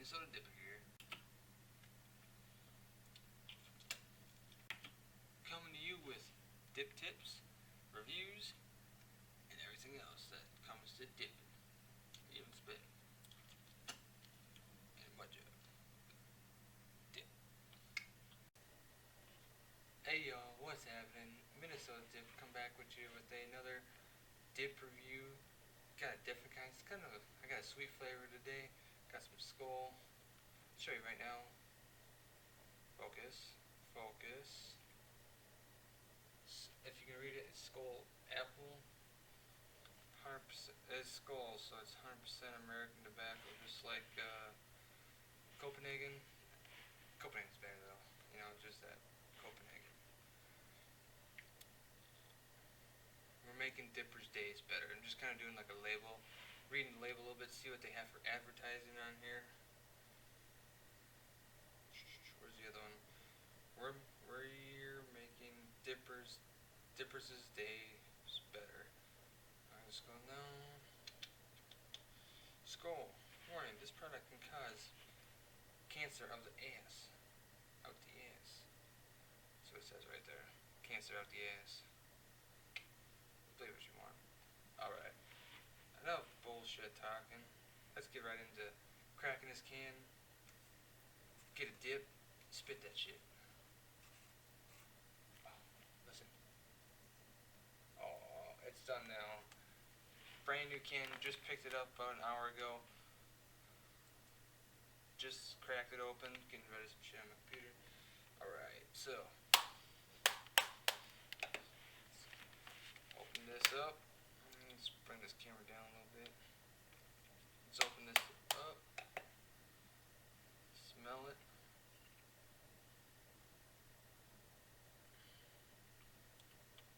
Minnesota Dipper here. Coming to you with dip tips, reviews, and everything else that comes to dipping, even spitting, and mud jug. Dip. Hey y'all, what's happening? Minnesota Dip come back with you with another dip review. Got a different kind. It's I got a sweet flavor today. Got some Skoal. I'll show you right now. Focus. If you can read it, it's Skoal apple. 100%, it's Skoal, so it's 100% American tobacco, just like Copenhagen. Copenhagen's better though, just that Copenhagen. We're making Dipper's Days better. I'm just kind of doing like a label, reading the label a little bit, see what they have for advertising on here. Where's the other one? We're making Dipper's Days better. Alright, let's go down. Skoal. Warning, this product can cause cancer of the ass. Out the ass. That's what it says right there. Cancer out the ass. Believe what you want. Alright. Enough bullshit talking. Let's get right into cracking this can. Get a dip. Spit that shit. Listen. Oh, it's done now. Brand new can. Just picked it up about an hour ago. Just cracked it open. Getting rid of some shit on my computer. Alright, so. Open this up. Let's bring this camera down a little bit. Let's open this up. Smell it.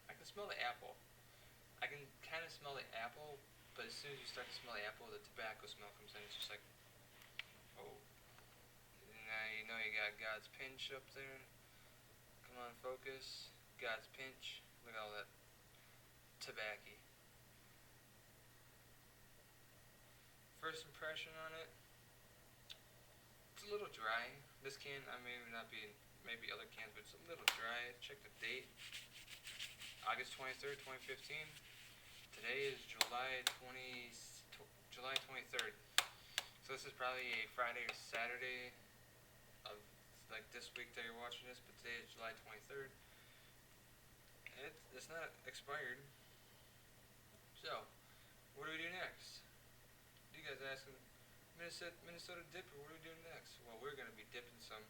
I can smell the apple. I can kind of smell the apple, but as soon as you start to smell the apple, the tobacco smell comes in. It's just like, oh. Now you know you got God's pinch up there. Come on, focus. God's pinch. Look at all that tobacco. First impression on it, it's a little dry. This can, I may not be, maybe other cans, but it's a little dry. Check the date. August 23rd, 2015. Today is July 23rd. So this is probably a Friday or Saturday of like this week that you're watching this, but today is July 23rd. And it's not expired. So, what do we do next? You guys asking, Minnesota Dipper, what are we doing next? Well, we're going to be dipping some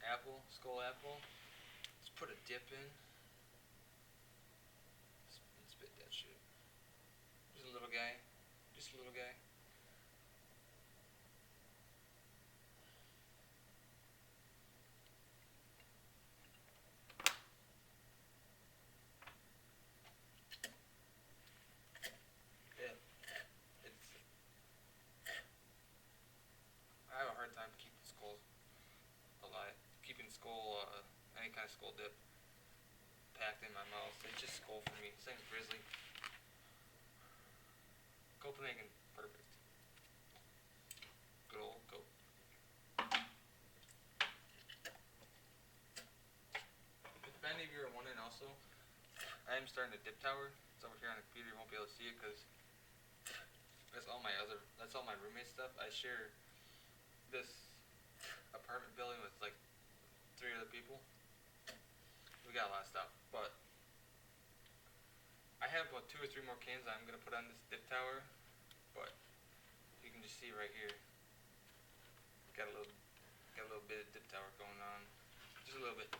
apple, Skoal apple. Let's put a dip in. Spit that shit. Just a little guy. Just a little guy. Yeah. I have a hard time keeping Skoal alive. Keeping Skoal, any kind of Skoal dip packed in my mouth. It's just Skoal for me. Same as Grizzly. Copenhagen, perfect. Good old Cope. If any of you are wondering also, I am starting a dip tower. It's over here on the computer. You won't be able to see it because that's all my roommate stuff. I share this apartment building with like 3 other people. We got a lot of stuff, but I have about 2 or 3 more cans I'm gonna put on this dip tower, but you can just see right here. Got a little bit of dip tower going on, just a little bit.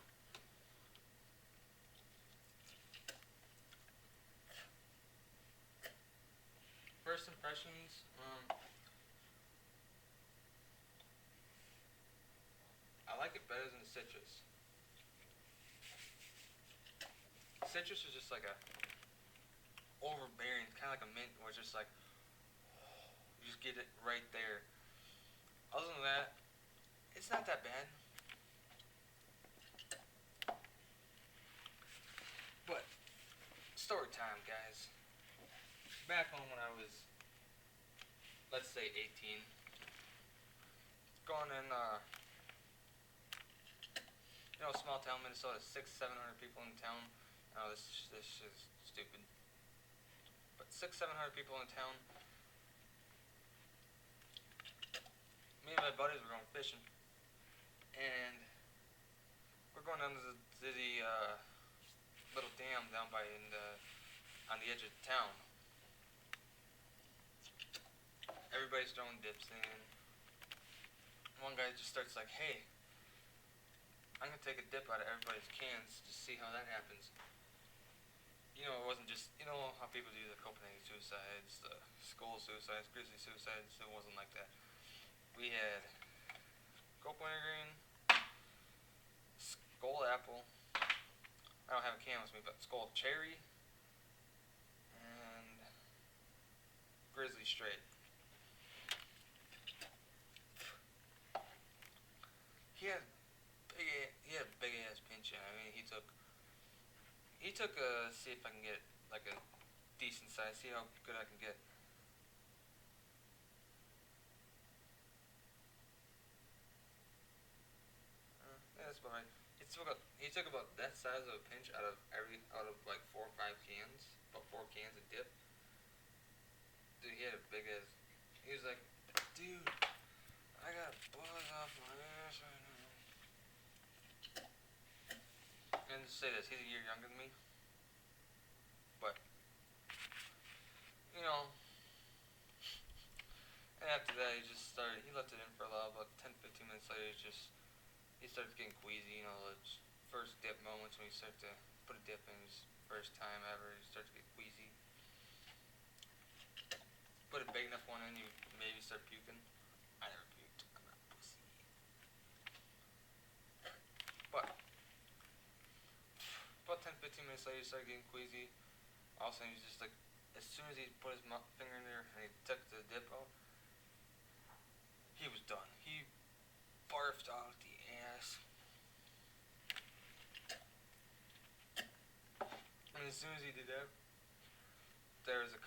First impressions, I like it better than the citrus. Citrus is just like a overbearing, kind of like a mint, where it's just like, you just get it right there. Other than that, it's not that bad. But, story time, guys. Back home when I was, let's say 18, going in, small town Minnesota, 700 people in town. I know this is stupid, but 700 people in town. Me and my buddies were going fishing, and we're going down to the little dam down by on the edge of town. Everybody's throwing dips in. One guy just starts like, "Hey, I'm gonna take a dip out of everybody's cans to see how that happens." It wasn't just how people do the Copenhagen suicides, the Skoal suicides, Grizzly suicides. It wasn't like that. We had Copenhagen, Skoal apple. I don't have a can with me, but Skoal cherry and Grizzly straight. He had a big ass pinch in. I mean, he took see if I can get like a decent size. See how good I can get. Yeah, that's about right. He took about that size of a pinch out of like 4 or 5 cans, about 4 cans of dip. Dude, he had a big ass. He was like, "Dude, I got buzz off my ass right now." And to say this, he's a year younger than me, but and after that, he left it in for a while. About 10, 15 minutes later, he started getting queasy. Those first dip moments when you start to put a dip in his first time ever, you start to get queasy. Put a big enough one in, you maybe start puking. I never puked. I'm not a pussy. But about 10, 15 minutes later, he started getting queasy. All of a sudden, he's just like, as soon as he put his finger in there and he took the dip out, he was done. He barfed out the ass. And as soon as he did that, there was a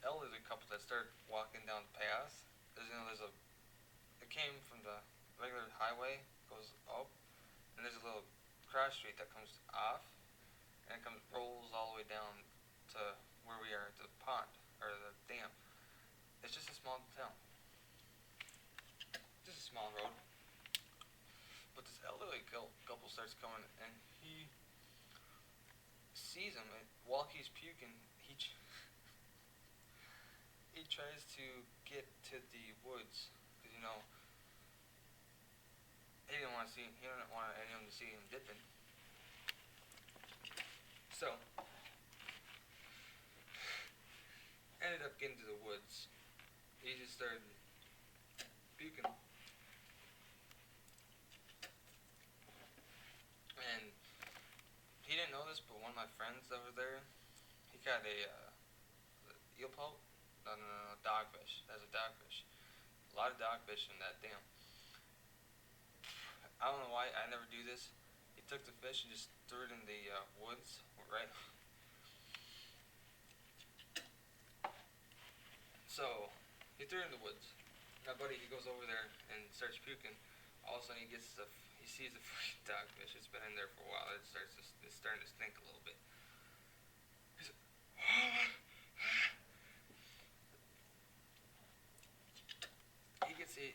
elderly couple that started walking down the path. It came from the regular highway, goes up, and there's a little cross street that comes off, and it rolls all the way down to where we are at the pond, or the dam. It's just a small town. Just a small road. But this elderly couple starts coming, and he sees him, and while he's puking, he tries to get to the woods, because he didn't want anyone to see him dipping. So ended up getting to the woods. He just started puking, and he didn't know this, but one of my friends over there, he got a eel pout. No, dogfish. That's a dogfish. A lot of dogfish in that dam. I don't know why I never do this. He took the fish and just threw it in the woods, right? So he threw it in the woods. My buddy, he goes over there and starts puking. All of a sudden, he sees the freaking dogfish. It's been in there for a while. It's starting to stink a little bit. He's like,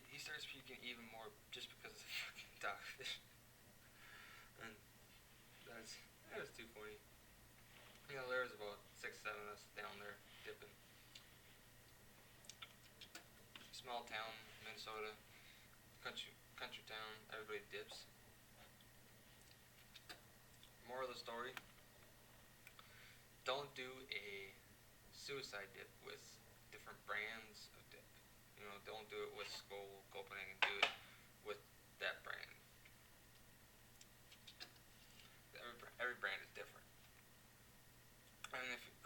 he starts puking even more just because of the fucking dogfish. And that was too funny. There was about 6, 7 of us down there dipping. Small town, Minnesota, country town, everybody dips. Moral of the story, don't do a suicide dip with different brands of dip. Don't do it with Skoal, Copenhagen, do it with that brand. Every brand is different.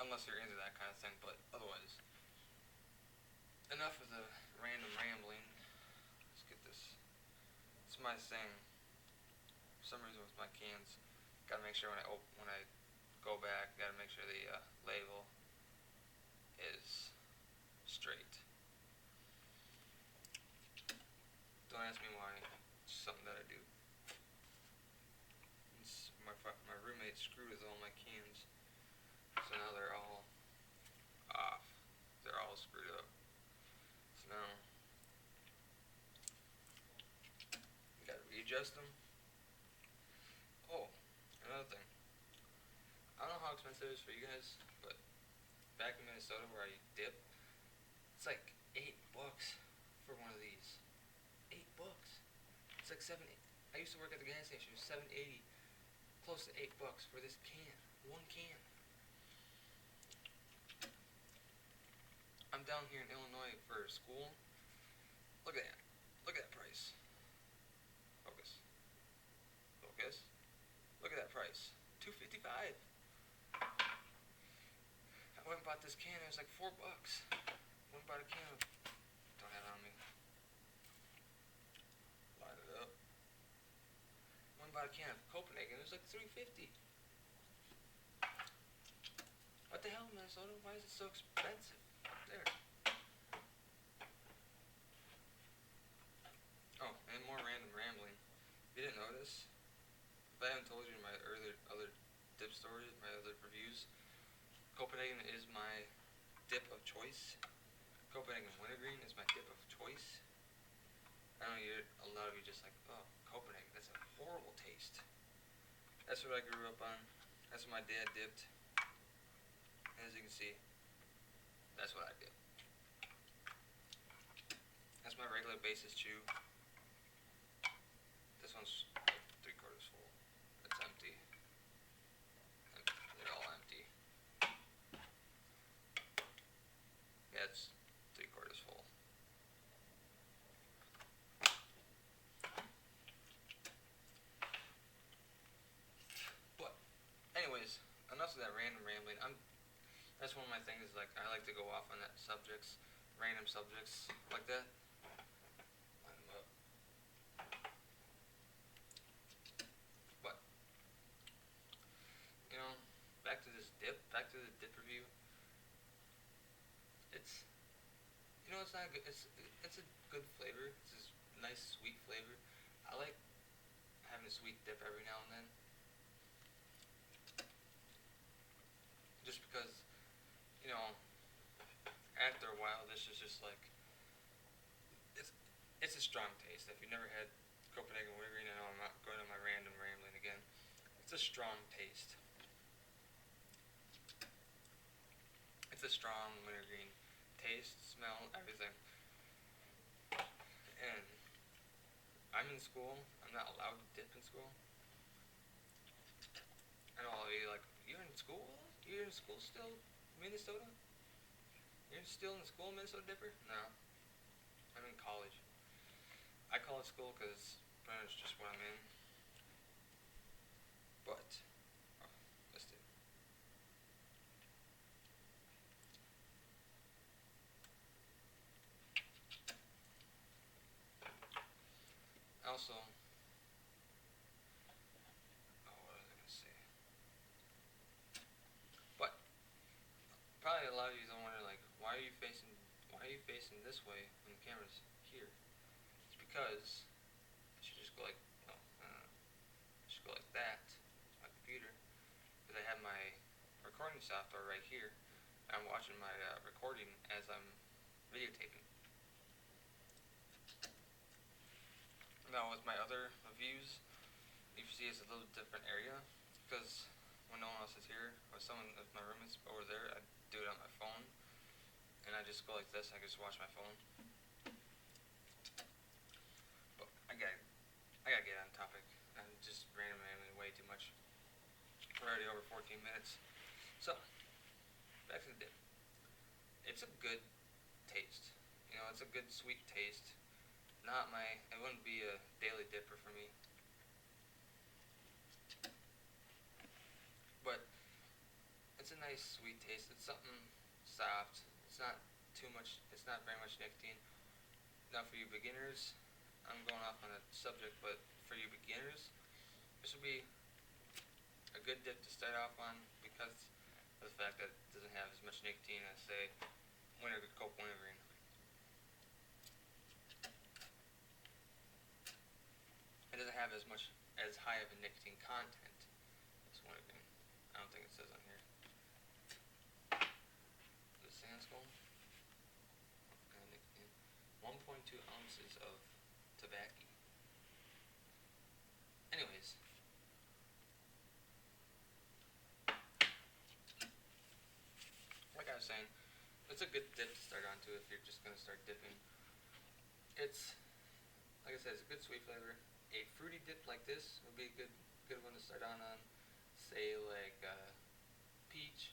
Unless you're into that kind of thing, but otherwise, enough of the random rambling. Let's get this. It's my thing. For some reason with my cans, gotta make sure when I go back, gotta make sure the label is straight. Don't ask me digest them. Oh, another thing. I don't know how expensive it is for you guys, but back in Minnesota where I dip, it's like $8 for one of these. $8. It's like seven. I used to work at the gas station. It was $7.80, close to $8 for this can. One can. I'm down here in Illinois for school. Look at that. Look at that price. Focus. Focus. Look at that price. $2.55. I went and bought this can. It was like $4. Went and bought a can of. Don't have it on me. Line it up. Went and bought a can of Copenhagen. It was like $3.50. What the hell, Minnesota? Why is it so expensive? There. Oh, and more random rambling. If you didn't notice, if I haven't told you in my other dip stories, my other reviews, Copenhagen is my dip of choice. Copenhagen wintergreen is my dip of choice. I know a lot of you just like, oh, Copenhagen, that's a horrible taste. That's what I grew up on. That's what my dad dipped. And as you can see, that's what I dip. That's my regular basis chew. This one's like 3/4 full. It's empty. They're all empty. Yeah, it's 3/4 full. But, anyways, enough of that random rambling. That's one of my things. Like I like to go off on that subjects, random subjects like that. Line them up. But back to this dip. Back to the dip review. It's it's not good. It's a good flavor. It's this nice sweet flavor. I like having a sweet dip every now and then. Just because, after a while, this is just like it's a strong taste. If you've never had Copenhagen wintergreen, I know I'm not going on my random rambling again. It's a strong taste. It's a strong wintergreen taste, smell, everything. And I'm in school. I'm not allowed to dip in school. I know all of you like, you're in school? You're in school still, Minnesota? You're still in school, Minnesota Dipper? No. I'm in college. I call it school because pretty much just what I'm in. But, let's do. Also, what was I going to say? But, probably a lot of you don't wonder, like, why are you facing this way when the camera's here? It's because I should just go like, I should go like that, my computer, because I have my recording software right here. I'm watching my recording as I'm videotaping. Now with my other reviews, you see it's a little different area, because when no one else is here, or if my roommate's over there, I do it on my phone, and I just go like this, I just watch my phone. But I gotta get on topic. I'm just randomly way too much. We're already over 14 minutes. So, back to the dip. It's a good taste. It's a good sweet taste. It wouldn't be a daily dipper for me. But, it's a nice sweet taste. It's something soft. It's not very much nicotine. Now for you beginners, I'm going off on a subject, but for you beginners, this would be a good dip to start off on because of the fact that it doesn't have as much nicotine as, say, Coke wintergreen. It doesn't have as high of a nicotine content as wintergreen. I don't think it says on here. The sand skull. Nicotine. 1.2 ounces of tobacco. Anyways, like I was saying, it's a good dip to start onto if you're just gonna start dipping. It's like I said, it's a good sweet flavor. A fruity dip like this would be a good one to start on. Say like peach.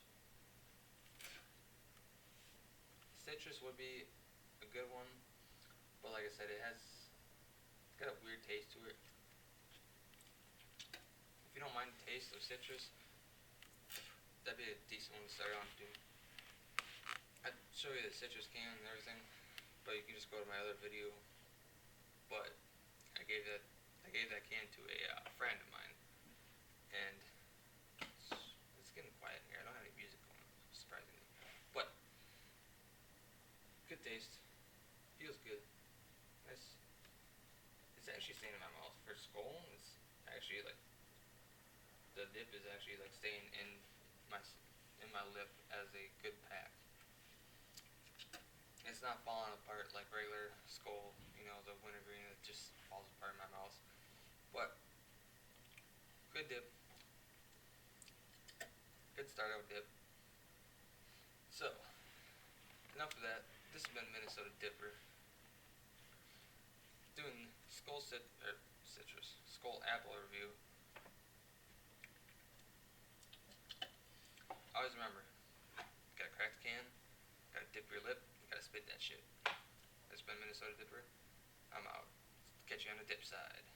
Citrus would be a good one, but like I said, it's got a weird taste to it. If you don't mind the taste of citrus, that'd be a decent one to start on too. I'd show you the citrus can and everything, but you can just go to my other video. But I gave that can to a friend of mine, and it's getting quiet in here. I don't have any music going, surprisingly, but good taste, feels good. Nice. It's actually staying in my mouth for Skoal. It's actually like the dip is actually like staying my in my lip as a good pack. It's not falling apart like regular Skoal, the wintergreen that just falls apart in my mouth. But good dip, good start out dip. So enough of that. This has been Minnesota Dipper doing Skoal apple review. Always remember, gotta crack the can, gotta dip your lip, you gotta spit that shit. This has been Minnesota Dipper. I'm out. Catch you on the dip side.